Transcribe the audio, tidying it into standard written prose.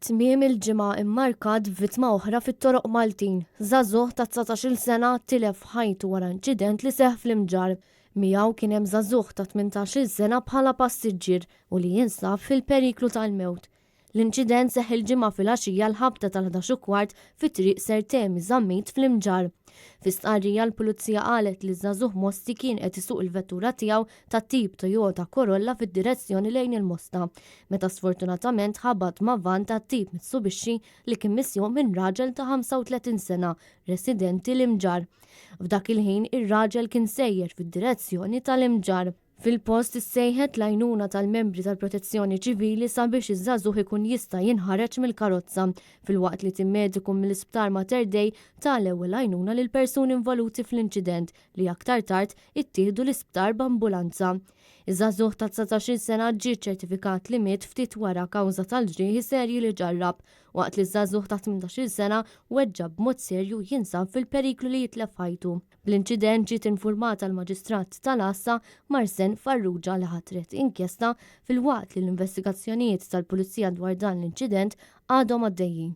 Tmiem il-ġimgħa immarkat vittma oħra fit-toroq Maltin. Żagħżugħ ta' 19-il sena tilef ħajtu wara inċident li seħħ fl-Imġarr. Miegħu kien hemm żagħżugħ ta' 18-il sena bħala passiġġier u li jinsab fil-periklu tal-mewt. L-inċident seħħ il-ġimgħa filgħaxija l-ħabta tal-11:15 fit-triq Sertemi Żammit fl-Imġarr. Fi stqarrija l-Pulizija qalet li żagħżugħ Mosti kien qed isuq il-vettura tiegħu tat-tip Toyota Corolla fid-direzzjoni lejn il-Mosta, meta sfortunatament ħabat ma' van tat-tip Mitsubishi li kien missjuq minn raġel ta' 35 sena, residenti l-Imġarr. F'dak il-ħin ir-raġel kien sejjer fid-direzzjoni tal-Imġarr. Fil-post issejħet l-għajnuna tal-membri tal-Protezzjoni Ċivili sabiex iż-żagħżugħ ikun jista' jinħareġ mill-karozza filwaqt li tim mediku mill-Isptar Mater Dei tal-ewwel għajnuna lil persuni involuti fl-inċident li aktar tard ittieħdu l-isptar b'ambulanza. Iż-żagħżugħ ta' 19 sena ġie ċertifikat li miet ftit wara kawża tal-ġrieħi serji li ġarrab, waqt li żagħżugħ ta' 18 sena weġġa b'mod serju jinsab fil-periklu li jitlef ħajtu. Bl-inċident ġiet infurmata l-Maġistrat tal-Assa Marsen Farrugia li ħatret inkjesta filwaqt li l-investigazzjonijiet tal-Pulizija dwar dan l-inċident għadhom għaddejjin.